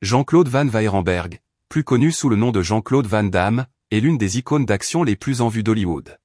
Jean-Claude Van Weyrenberg, plus connu sous le nom de Jean-Claude Van Damme, est l'une des icônes d'action les plus en vue d'Hollywood.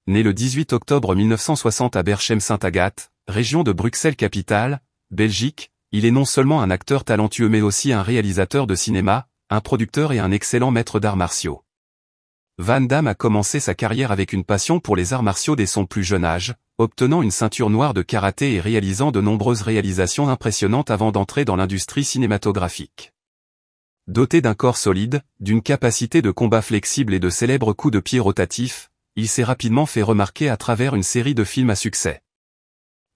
Né le 18 octobre 1960 à Berchem-Saint-Agathe, région de Bruxelles-Capitale, Belgique, il est non seulement un acteur talentueux mais aussi un réalisateur de cinéma, un producteur et un excellent maître d'arts martiaux. Van Damme a commencé sa carrière avec une passion pour les arts martiaux dès son plus jeune âge, obtenant une ceinture noire de karaté et réalisant de nombreuses réalisations impressionnantes avant d'entrer dans l'industrie cinématographique. Doté d'un corps solide, d'une capacité de combat flexible et de célèbres coups de pied rotatifs, il s'est rapidement fait remarquer à travers une série de films à succès.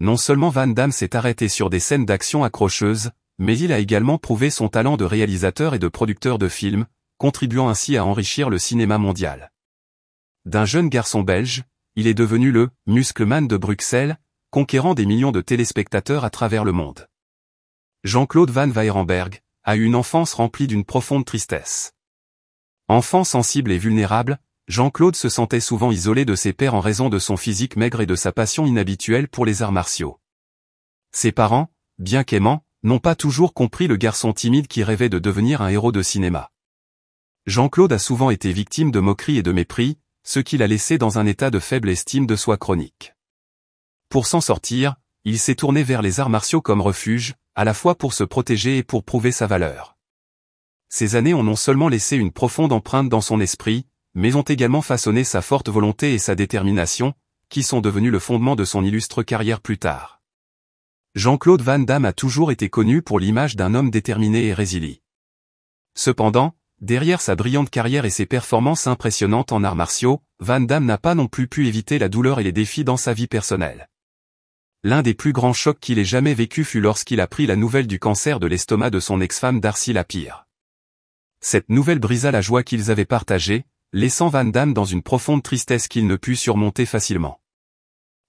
Non seulement Van Damme s'est arrêté sur des scènes d'action accrocheuses, mais il a également prouvé son talent de réalisateur et de producteur de films, contribuant ainsi à enrichir le cinéma mondial. D'un jeune garçon belge, il est devenu le « Muscleman de Bruxelles », conquérant des millions de téléspectateurs à travers le monde. Jean-Claude Van Weyrenberg a eu une enfance remplie d'une profonde tristesse. Enfant sensible et vulnérable, Jean-Claude se sentait souvent isolé de ses pairs en raison de son physique maigre et de sa passion inhabituelle pour les arts martiaux. Ses parents, bien qu'aimants, n'ont pas toujours compris le garçon timide qui rêvait de devenir un héros de cinéma. Jean-Claude a souvent été victime de moqueries et de mépris, ce qui l'a laissé dans un état de faible estime de soi chronique. Pour s'en sortir, il s'est tourné vers les arts martiaux comme refuge, à la fois pour se protéger et pour prouver sa valeur. Ces années ont non seulement laissé une profonde empreinte dans son esprit, mais ont également façonné sa forte volonté et sa détermination, qui sont devenus le fondement de son illustre carrière plus tard. Jean-Claude Van Damme a toujours été connu pour l'image d'un homme déterminé et résilient. Cependant, derrière sa brillante carrière et ses performances impressionnantes en arts martiaux, Van Damme n'a pas non plus pu éviter la douleur et les défis dans sa vie personnelle. L'un des plus grands chocs qu'il ait jamais vécu fut lorsqu'il apprit la nouvelle du cancer de l'estomac de son ex-femme Darcy Lapire. Cette nouvelle brisa la joie qu'ils avaient partagée, laissant Van Damme dans une profonde tristesse qu'il ne put surmonter facilement.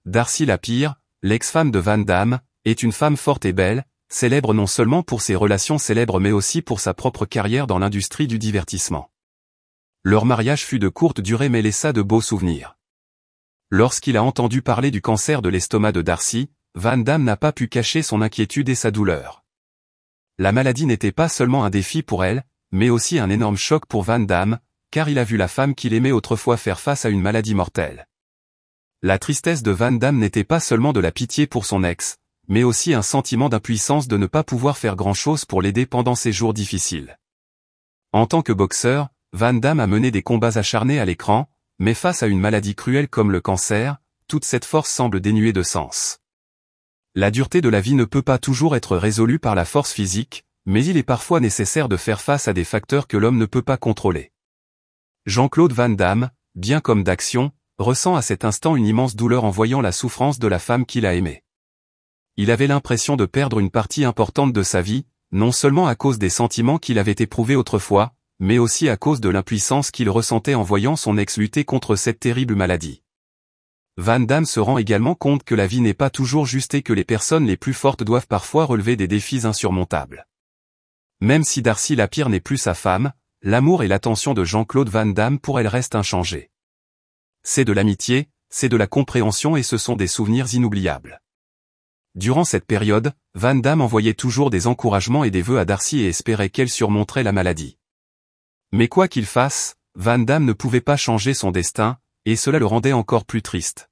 Darcy Lapire, l'ex-femme de Van Damme, est une femme forte et belle, célèbre non seulement pour ses relations célèbres mais aussi pour sa propre carrière dans l'industrie du divertissement. Leur mariage fut de courte durée mais laissa de beaux souvenirs. Lorsqu'il a entendu parler du cancer de l'estomac de Darcy, Van Damme n'a pas pu cacher son inquiétude et sa douleur. La maladie n'était pas seulement un défi pour elle, mais aussi un énorme choc pour Van Damme, car il a vu la femme qu'il aimait autrefois faire face à une maladie mortelle. La tristesse de Van Damme n'était pas seulement de la pitié pour son ex, mais aussi un sentiment d'impuissance de ne pas pouvoir faire grand-chose pour l'aider pendant ces jours difficiles. En tant que boxeur, Van Damme a mené des combats acharnés à l'écran, mais face à une maladie cruelle comme le cancer, toute cette force semble dénuée de sens. La dureté de la vie ne peut pas toujours être résolue par la force physique, mais il est parfois nécessaire de faire face à des facteurs que l'homme ne peut pas contrôler. Jean-Claude Van Damme, bien qu'homme d'action, ressent à cet instant une immense douleur en voyant la souffrance de la femme qu'il a aimée. Il avait l'impression de perdre une partie importante de sa vie, non seulement à cause des sentiments qu'il avait éprouvés autrefois, mais aussi à cause de l'impuissance qu'il ressentait en voyant son ex lutter contre cette terrible maladie. Van Damme se rend également compte que la vie n'est pas toujours juste et que les personnes les plus fortes doivent parfois relever des défis insurmontables. Même si Darcy Lapire n'est plus sa femme, l'amour et l'attention de Jean-Claude Van Damme pour elle restent inchangés. C'est de l'amitié, c'est de la compréhension et ce sont des souvenirs inoubliables. Durant cette période, Van Damme envoyait toujours des encouragements et des vœux à Darcy et espérait qu'elle surmonterait la maladie. Mais quoi qu'il fasse, Van Damme ne pouvait pas changer son destin, et cela le rendait encore plus triste.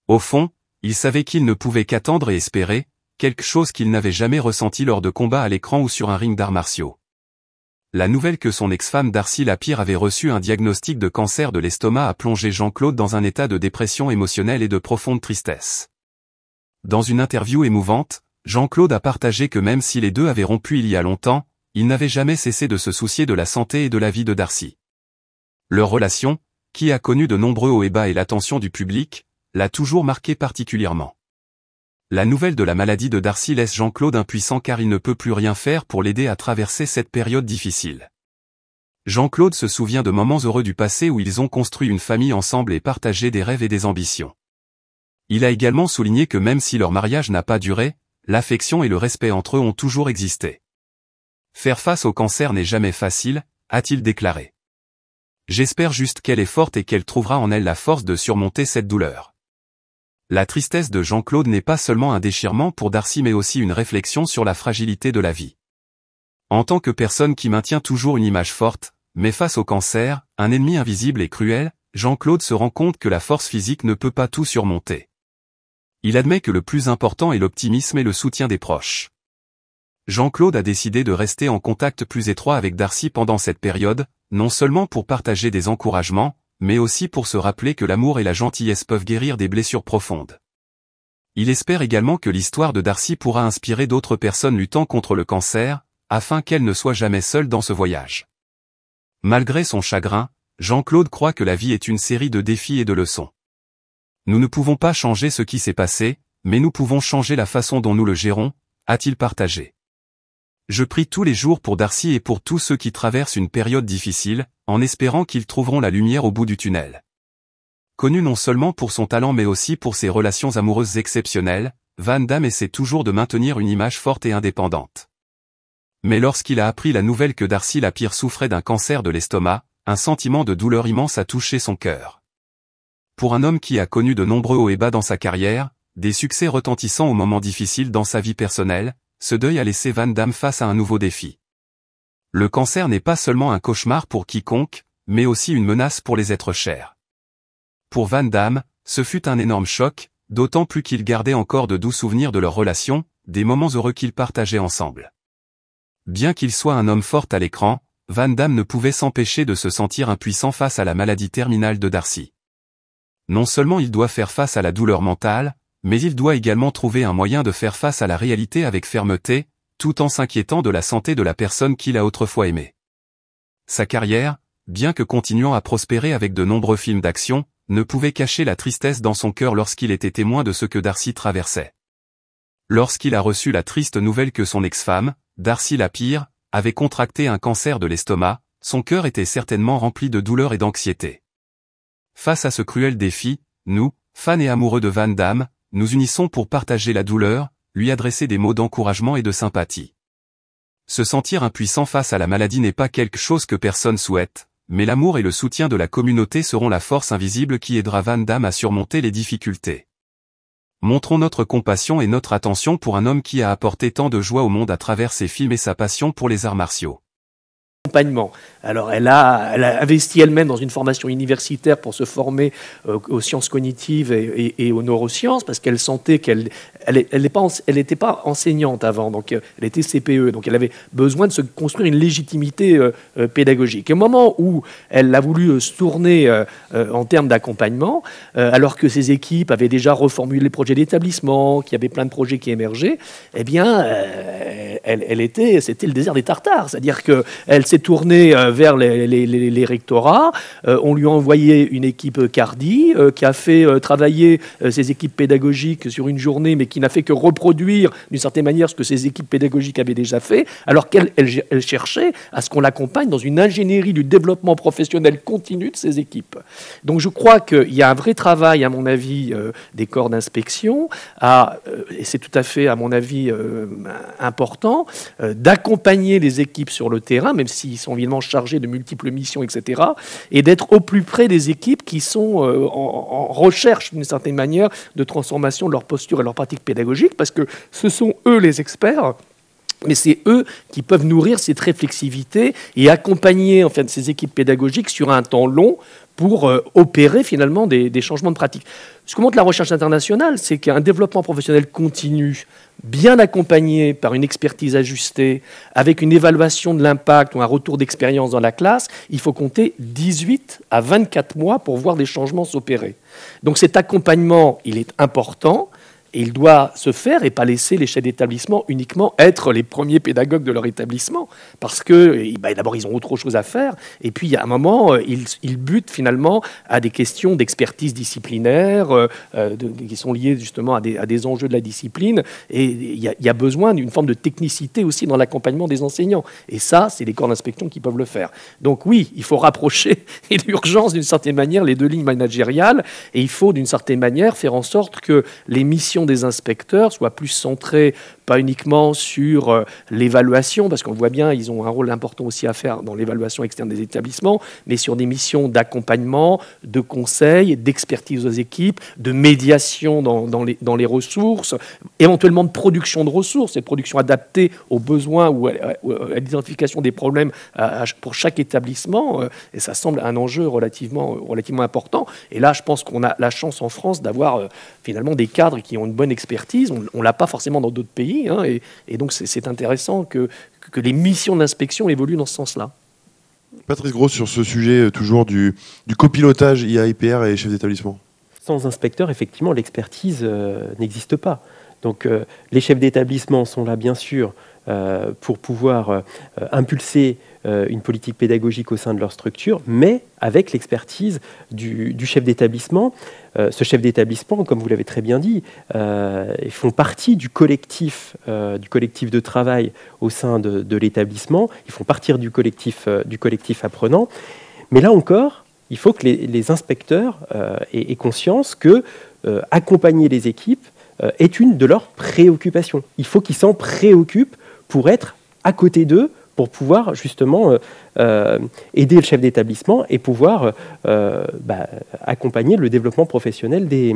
Au fond, il savait qu'il ne pouvait qu'attendre et espérer, quelque chose qu'il n'avait jamais ressenti lors de combats à l'écran ou sur un ring d'arts martiaux. La nouvelle que son ex-femme Darcy Lapire avait reçu un diagnostic de cancer de l'estomac a plongé Jean-Claude dans un état de dépression émotionnelle et de profonde tristesse. Dans une interview émouvante, Jean-Claude a partagé que même si les deux avaient rompu il y a longtemps, ils n'avaient jamais cessé de se soucier de la santé et de la vie de Darcy. Leur relation, qui a connu de nombreux hauts et bas et l'attention du public, l'a toujours marqué particulièrement. La nouvelle de la maladie de Darcy laisse Jean-Claude impuissant car il ne peut plus rien faire pour l'aider à traverser cette période difficile. Jean-Claude se souvient de moments heureux du passé où ils ont construit une famille ensemble et partagé des rêves et des ambitions. Il a également souligné que même si leur mariage n'a pas duré, l'affection et le respect entre eux ont toujours existé. Faire face au cancer n'est jamais facile, a-t-il déclaré. J'espère juste qu'elle est forte et qu'elle trouvera en elle la force de surmonter cette douleur. La tristesse de Jean-Claude n'est pas seulement un déchirement pour Darcy mais aussi une réflexion sur la fragilité de la vie. En tant que personne qui maintient toujours une image forte, mais face au cancer, un ennemi invisible et cruel, Jean-Claude se rend compte que la force physique ne peut pas tout surmonter. Il admet que le plus important est l'optimisme et le soutien des proches. Jean-Claude a décidé de rester en contact plus étroit avec Darcy pendant cette période, non seulement pour partager des encouragements, mais aussi pour se rappeler que l'amour et la gentillesse peuvent guérir des blessures profondes. Il espère également que l'histoire de Darcy pourra inspirer d'autres personnes luttant contre le cancer, afin qu'elles ne soient jamais seules dans ce voyage. Malgré son chagrin, Jean-Claude croit que la vie est une série de défis et de leçons. Nous ne pouvons pas changer ce qui s'est passé, mais nous pouvons changer la façon dont nous le gérons, a-t-il partagé. Je prie tous les jours pour Darcy et pour tous ceux qui traversent une période difficile, en espérant qu'ils trouveront la lumière au bout du tunnel. Connu non seulement pour son talent mais aussi pour ses relations amoureuses exceptionnelles, Van Damme essaie toujours de maintenir une image forte et indépendante. Mais lorsqu'il a appris la nouvelle que Darcy Lapierre souffrait d'un cancer de l'estomac, un sentiment de douleur immense a touché son cœur. Pour un homme qui a connu de nombreux hauts et bas dans sa carrière, des succès retentissants aux moments difficiles dans sa vie personnelle, ce deuil a laissé Van Damme face à un nouveau défi. Le cancer n'est pas seulement un cauchemar pour quiconque, mais aussi une menace pour les êtres chers. Pour Van Damme, ce fut un énorme choc, d'autant plus qu'il gardait encore de doux souvenirs de leur relation, des moments heureux qu'ils partageaient ensemble. Bien qu'il soit un homme fort à l'écran, Van Damme ne pouvait s'empêcher de se sentir impuissant face à la maladie terminale de Darcy. Non seulement il doit faire face à la douleur mentale, mais il doit également trouver un moyen de faire face à la réalité avec fermeté, tout en s'inquiétant de la santé de la personne qu'il a autrefois aimée. Sa carrière, bien que continuant à prospérer avec de nombreux films d'action, ne pouvait cacher la tristesse dans son cœur lorsqu'il était témoin de ce que Darcy traversait. Lorsqu'il a reçu la triste nouvelle que son ex-femme, Darcy Lapierre, avait contracté un cancer de l'estomac, son cœur était certainement rempli de douleur et d'anxiété. Face à ce cruel défi, nous, fans et amoureux de Van Damme, nous unissons pour partager la douleur, lui adresser des mots d'encouragement et de sympathie. Se sentir impuissant face à la maladie n'est pas quelque chose que personne souhaite, mais l'amour et le soutien de la communauté seront la force invisible qui aidera Van Damme à surmonter les difficultés. Montrons notre compassion et notre attention pour un homme qui a apporté tant de joie au monde à travers ses films et sa passion pour les arts martiaux. Alors elle a investi elle-même dans une formation universitaire pour se former aux sciences cognitives et aux neurosciences, parce qu'elle sentait qu'elle n'était pas enseignante avant, donc elle était CPE, donc elle avait besoin de se construire une légitimité pédagogique. Et au moment où elle a voulu se tourner en termes d'accompagnement, alors que ses équipes avaient déjà reformulé les projets d'établissement, qu'il y avait plein de projets qui émergeaient, eh bien, c'était le désert des Tartares, c'est-à-dire qu'elle s'est tournée vers les rectorats, on lui a envoyé une équipe Cardi qui a fait travailler ses équipes pédagogiques sur une journée, mais qui n'a fait que reproduire d'une certaine manière ce que ses équipes pédagogiques avaient déjà fait, alors qu'elle cherchait à ce qu'on l'accompagne dans une ingénierie du développement professionnel continu de ses équipes. Donc je crois qu'il y a un vrai travail, à mon avis, des corps d'inspection, et c'est tout à fait, à mon avis, important, d'accompagner les équipes sur le terrain, même s'ils sont évidemment chargés de multiples missions, etc., et d'être au plus près des équipes qui sont en recherche, d'une certaine manière, de transformation de leur posture et leur pratique pédagogique, parce que ce sont eux les experts, mais c'est eux qui peuvent nourrir cette réflexivité et accompagner en fait, ces équipes pédagogiques sur un temps long pour opérer finalement des changements de pratique. Ce que montre la recherche internationale, c'est qu'un développement professionnel continu, bien accompagné par une expertise ajustée, avec une évaluation de l'impact ou un retour d'expérience dans la classe, il faut compter 18 à 24 mois pour voir des changements s'opérer. Donc cet accompagnement, il est important. Et il doit se faire et pas laisser les chefs d'établissement uniquement être les premiers pédagogues de leur établissement. Parce que d'abord, ils ont autre chose à faire. Et puis, à un moment, ils butent finalement à des questions d'expertise disciplinaire qui sont liées justement à des enjeux de la discipline. Et il y a besoin d'une forme de technicité aussi dans l'accompagnement des enseignants. Et ça, c'est les corps d'inspection qui peuvent le faire. Donc oui, il faut rapprocher et d'urgence d'une certaine manière les deux lignes managériales. Et il faut d'une certaine manière faire en sorte que les missions des inspecteurs soient plus centrés pas uniquement sur l'évaluation, parce qu'on voit bien, ils ont un rôle important aussi à faire dans l'évaluation externe des établissements, mais sur des missions d'accompagnement, de conseil, d'expertise aux équipes, de médiation dans les ressources, éventuellement de production de ressources, et de production adaptée aux besoins ou à l'identification des problèmes pour chaque établissement. Et ça semble un enjeu relativement important. Et là, je pense qu'on a la chance en France d'avoir finalement des cadres qui ont une bonne expertise. On ne l'a pas forcément dans d'autres pays. Hein, et donc, c'est intéressant que les missions d'inspection évoluent dans ce sens-là. Patrice Gros, sur ce sujet toujours du copilotage IA-IPR et chef d'établissement. Sans inspecteur, effectivement, l'expertise n'existe pas. Donc les chefs d'établissement sont là, bien sûr, pour pouvoir impulser une politique pédagogique au sein de leur structure, mais avec l'expertise du chef d'établissement. Ce chef d'établissement, comme vous l'avez très bien dit, ils font partie du collectif de travail au sein de l'établissement, ils font partie du collectif apprenant. Mais là encore, il faut que les inspecteurs aient conscience que accompagner les équipes est une de leurs préoccupations. Il faut qu'ils s'en préoccupent pour être à côté d'eux, pour pouvoir justement aider le chef d'établissement et pouvoir accompagner le développement professionnel des